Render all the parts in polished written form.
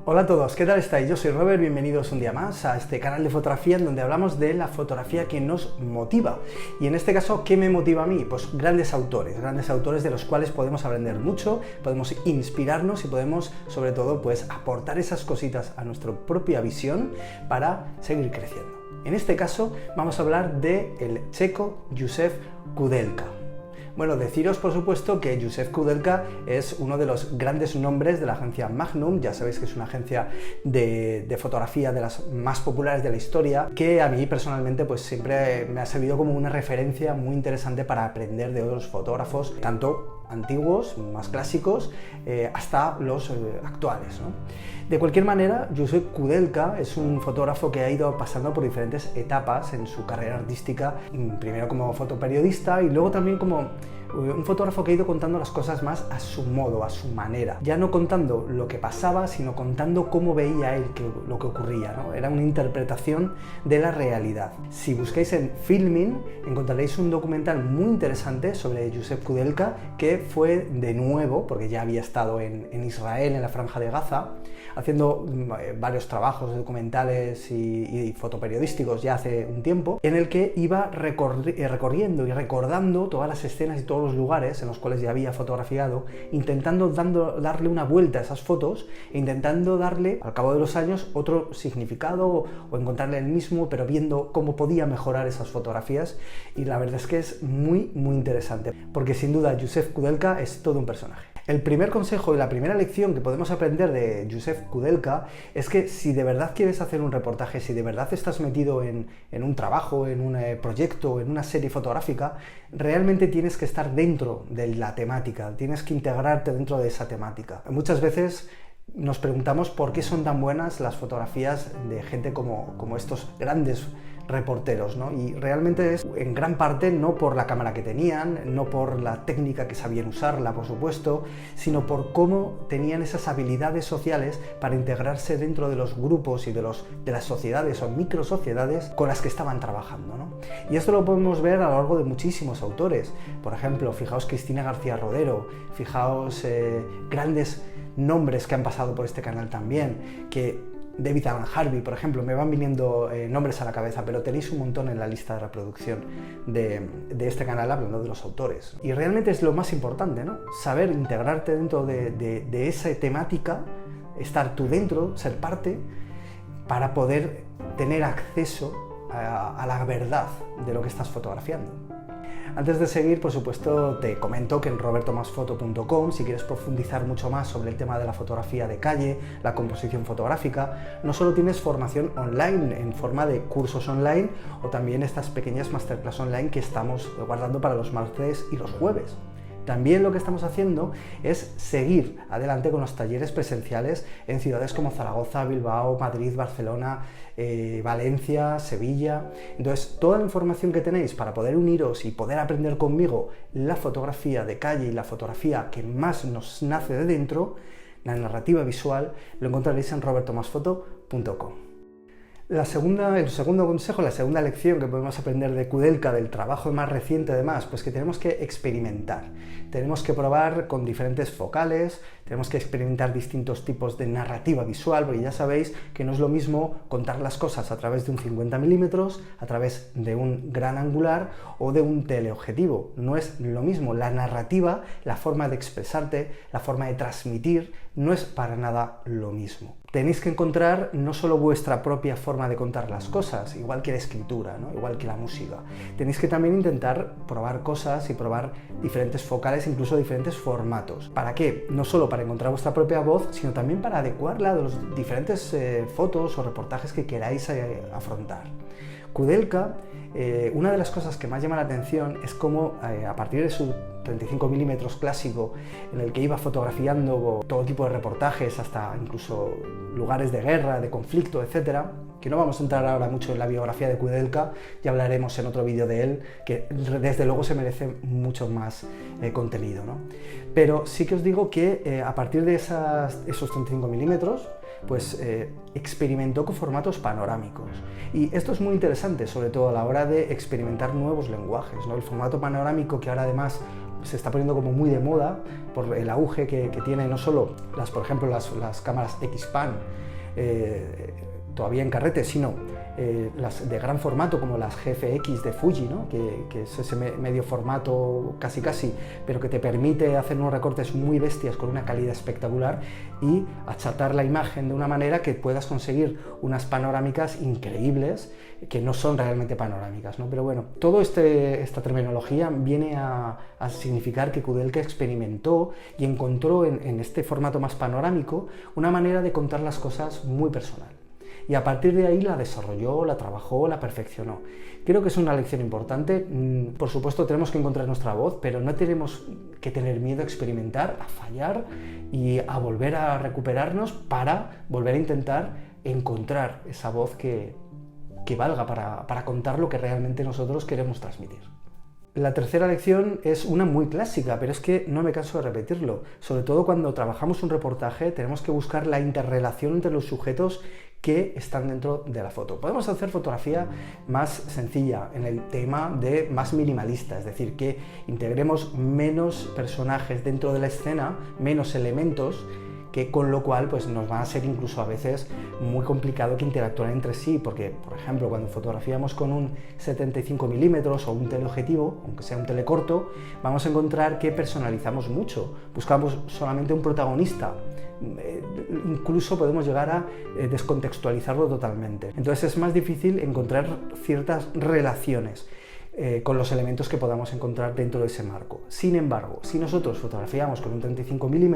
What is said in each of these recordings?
Hola a todos, ¿qué tal estáis? Yo soy Robert, bienvenidos un día más a este canal de fotografía en donde hablamos de la fotografía que nos motiva. Y en este caso, ¿qué me motiva a mí? Pues grandes autores de los cuales podemos aprender mucho, podemos inspirarnos y podemos, sobre todo, pues aportar esas cositas a nuestra propia visión para seguir creciendo. En este caso, vamos a hablar del checo Josef Koudelka. Bueno, deciros por supuesto que Josef Koudelka es uno de los grandes nombres de la agencia Magnum. Ya sabéis que es una agencia de fotografía de las más populares de la historia, que a mí personalmente pues siempre me ha servido como una referencia muy interesante para aprender de otros fotógrafos, tanto antiguos, más clásicos, hasta los actuales, ¿no? De cualquier manera, Josef Koudelka es un fotógrafo que ha ido pasando por diferentes etapas en su carrera artística, primero como fotoperiodista y luego también como un fotógrafo que ha ido contando las cosas más a su modo, a su manera. Ya no contando lo que pasaba, sino contando cómo veía él lo que ocurría, ¿no? Era una interpretación de la realidad. Si buscáis en Filmin, encontraréis un documental muy interesante sobre Josef Koudelka, que fue de nuevo, porque ya había estado en Israel, en la Franja de Gaza, haciendo varios trabajos documentales y fotoperiodísticos ya hace un tiempo, en el que iba recorriendo y recordando todas las escenas y todos los lugares en los cuales ya había fotografiado, intentando darle una vuelta a esas fotos e intentando darle, al cabo de los años, otro significado o encontrarle el mismo, pero viendo cómo podía mejorar esas fotografías. Y la verdad es que es muy interesante, porque sin duda Josef Koudelka es todo un personaje. El primer consejo y la primera lección que podemos aprender de Josef Koudelka es que si de verdad quieres hacer un reportaje, si de verdad estás metido en un trabajo, en un proyecto, en una serie fotográfica, realmente tienes que estar dentro de la temática, tienes que integrarte dentro de esa temática. Muchas veces nos preguntamos por qué son tan buenas las fotografías de gente como estos grandes reporteros, ¿no? Y realmente es en gran parte no por la cámara que tenían, no por la técnica que sabían usarla, por supuesto, sino por cómo tenían esas habilidades sociales para integrarse dentro de los grupos y de las sociedades o microsociedades con las que estaban trabajando, ¿no? Y esto lo podemos ver a lo largo de muchísimos autores. Por ejemplo, fijaos Cristina García Rodero, fijaos grandes nombres que han pasado por este canal también, que David Alan Harvey, por ejemplo, me van viniendo nombres a la cabeza, pero tenéis un montón en la lista de reproducción de este canal hablando de los autores. Y realmente es lo más importante, ¿no? Saber integrarte dentro de esa temática, estar tú dentro, ser parte, para poder tener acceso a la verdad de lo que estás fotografiando. Antes de seguir, por supuesto, te comento que en robertomasfoto.com, si quieres profundizar mucho más sobre el tema de la fotografía de calle, la composición fotográfica, no solo tienes formación online en forma de cursos online o también estas pequeñas masterclass online que estamos guardando para los martes y los jueves. También lo que estamos haciendo es seguir adelante con los talleres presenciales en ciudades como Zaragoza, Bilbao, Madrid, Barcelona, Valencia, Sevilla. Entonces, toda la información que tenéis para poder uniros y poder aprender conmigo la fotografía de calle y la fotografía que más nos nace de dentro, la narrativa visual, lo encontraréis en robertomasfoto.com. El segundo consejo, la segunda lección que podemos aprender de Koudelka, del trabajo más reciente además, pues que tenemos que experimentar. Tenemos que probar con diferentes focales, tenemos que experimentar distintos tipos de narrativa visual, porque ya sabéis que no es lo mismo contar las cosas a través de un 50 milímetros, a través de un gran angular o de un teleobjetivo. No es lo mismo. La narrativa, la forma de expresarte, la forma de transmitir, no es para nada lo mismo. Tenéis que encontrar no solo vuestra propia forma de contar las cosas, igual que la escritura, ¿no? Igual que la música. Tenéis que también intentar probar cosas y probar diferentes focales, incluso diferentes formatos. ¿Para qué? No solo para encontrar vuestra propia voz, sino también para adecuarla a los diferentes fotos o reportajes que queráis afrontar. Koudelka, una de las cosas que más llama la atención es cómo a partir de su 35 milímetros clásico, en el que iba fotografiando todo tipo de reportajes, hasta incluso lugares de guerra, de conflicto, etcétera, que no vamos a entrar ahora mucho en la biografía de Koudelka, ya hablaremos en otro vídeo de él, que desde luego se merece mucho más contenido, ¿no? Pero sí que os digo que a partir de esos 35 milímetros, pues experimentó con formatos panorámicos. Y esto es muy interesante, sobre todo a la hora de experimentar nuevos lenguajes, ¿no? El formato panorámico, que ahora además se está poniendo como muy de moda por el auge que tiene no solo por ejemplo, las cámaras X-Pan, todavía en carrete, sino las de gran formato como las GFX de Fuji, ¿no? que es ese medio formato casi, pero que te permite hacer unos recortes muy bestias con una calidad espectacular y achatar la imagen de una manera que puedas conseguir unas panorámicas increíbles que no son realmente panorámicas, ¿no? Pero bueno, toda esta terminología viene a significar que Kudelka experimentó y encontró en este formato más panorámico una manera de contar las cosas muy personal. Y a partir de ahí la desarrolló, la trabajó, la perfeccionó. Creo que es una lección importante. Por supuesto tenemos que encontrar nuestra voz, pero no tenemos que tener miedo a experimentar, a fallar y a volver a recuperarnos para volver a intentar encontrar esa voz que valga para contar lo que realmente nosotros queremos transmitir. La tercera lección es una muy clásica, pero es que no me canso de repetirlo. Sobre todo cuando trabajamos un reportaje, tenemos que buscar la interrelación entre los sujetos que están dentro de la foto. Podemos hacer fotografía más sencilla en el tema de más minimalista, es decir, que integremos menos personajes dentro de la escena, menos elementos, con lo cual pues, nos va a ser incluso a veces muy complicado que interactúen entre sí, porque, por ejemplo, cuando fotografiamos con un 75 mm o un teleobjetivo, aunque sea un telecorto, vamos a encontrar que personalizamos mucho, buscamos solamente un protagonista, incluso podemos llegar a descontextualizarlo totalmente. Entonces es más difícil encontrar ciertas relaciones con los elementos que podamos encontrar dentro de ese marco. Sin embargo, si nosotros fotografiamos con un 35 mm,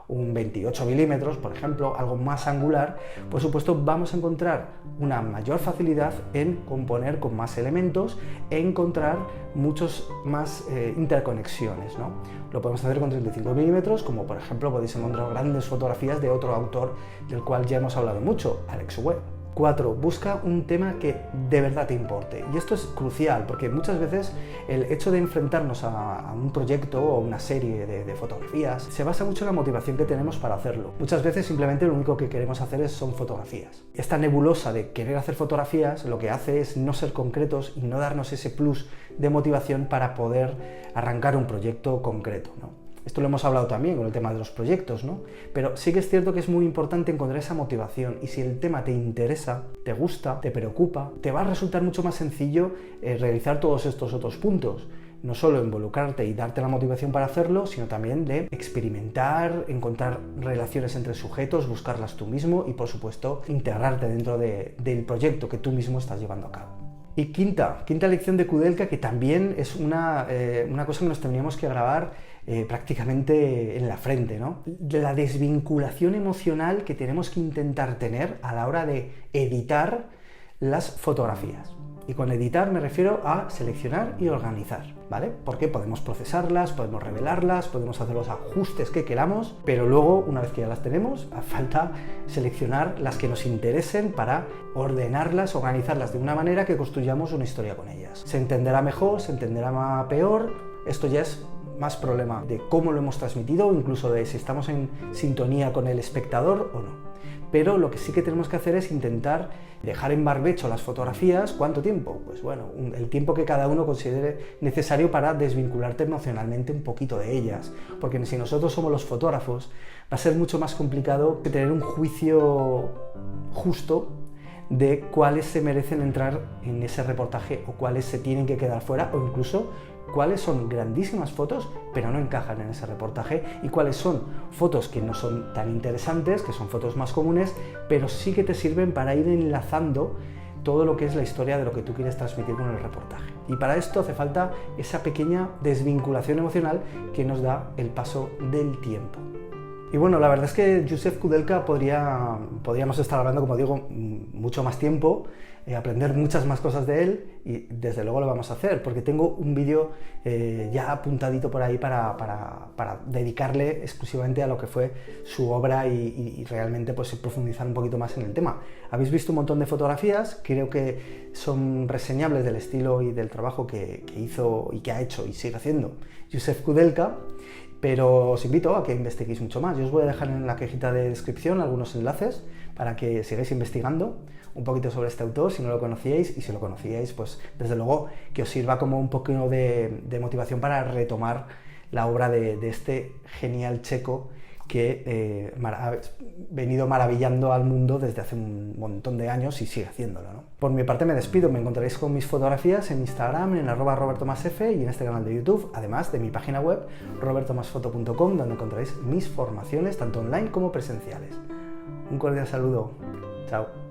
un 28 mm, por ejemplo, algo más angular, por supuesto vamos a encontrar una mayor facilidad en componer con más elementos e encontrar muchos más interconexiones, ¿no? Lo podemos hacer con 35 mm, como por ejemplo podéis encontrar grandes fotografías de otro autor del cual ya hemos hablado mucho, Alex Webb. 4. Busca un tema que de verdad te importe. Y esto es crucial, porque muchas veces el hecho de enfrentarnos a un proyecto o una serie de fotografías se basa mucho en la motivación que tenemos para hacerlo. Muchas veces simplemente lo único que queremos hacer son fotografías. Esta nebulosa de querer hacer fotografías lo que hace es no ser concretos y no darnos ese plus de motivación para poder arrancar un proyecto concreto, ¿no? Esto lo hemos hablado también con el tema de los proyectos, ¿no? Pero sí que es cierto que es muy importante encontrar esa motivación, y si el tema te interesa, te gusta, te preocupa, te va a resultar mucho más sencillo realizar todos estos otros puntos. No solo involucrarte y darte la motivación para hacerlo, sino también de experimentar, encontrar relaciones entre sujetos, buscarlas tú mismo y, por supuesto, integrarte dentro del proyecto que tú mismo estás llevando a cabo. Y quinta lección de Kudelka, que también es una cosa que nos tendríamos que grabar prácticamente en la frente, ¿no? De la desvinculación emocional que tenemos que intentar tener a la hora de editar las fotografías. Y con editar me refiero a seleccionar y organizar, ¿vale? Porque podemos procesarlas, podemos revelarlas, podemos hacer los ajustes que queramos, pero luego, una vez que ya las tenemos, hace falta seleccionar las que nos interesen para ordenarlas, organizarlas de una manera que construyamos una historia con ellas. Se entenderá mejor, se entenderá peor, esto ya es más problema de cómo lo hemos transmitido o incluso de si estamos en sintonía con el espectador o no. Pero lo que sí que tenemos que hacer es intentar dejar en barbecho las fotografías. ¿Cuánto tiempo? Pues bueno, el tiempo que cada uno considere necesario para desvincularte emocionalmente un poquito de ellas. Porque si nosotros somos los fotógrafos, va a ser mucho más complicado que tener un juicio justo de cuáles se merecen entrar en ese reportaje o cuáles se tienen que quedar fuera, o incluso cuáles son grandísimas fotos pero no encajan en ese reportaje, y cuáles son fotos que no son tan interesantes, que son fotos más comunes, pero sí que te sirven para ir enlazando todo lo que es la historia de lo que tú quieres transmitir con el reportaje. Y para esto hace falta esa pequeña desvinculación emocional que nos da el paso del tiempo. Y bueno, la verdad es que Joseph Kudelka podríamos estar hablando, como digo, mucho más tiempo, aprender muchas más cosas de él, y desde luego lo vamos a hacer, porque tengo un vídeo ya apuntadito por ahí para dedicarle exclusivamente a lo que fue su obra y realmente pues profundizar un poquito más en el tema. Habéis visto un montón de fotografías, creo que son reseñables del estilo y del trabajo que hizo y que ha hecho y sigue haciendo Joseph Kudelka, pero os invito a que investiguéis mucho más. Yo os voy a dejar en la cajita de descripción algunos enlaces para que sigáis investigando un poquito sobre este autor, si no lo conocíais, y si lo conocíais, pues desde luego que os sirva como un poquito de motivación para retomar la obra de este genial checo que ha venido maravillando al mundo desde hace un montón de años y sigue haciéndolo, ¿no? Por mi parte me despido, me encontraréis con mis fotografías en Instagram, en @robertomasf y en este canal de YouTube, además de mi página web robertomasfoto.com, donde encontraréis mis formaciones tanto online como presenciales. Un cordial saludo, chao.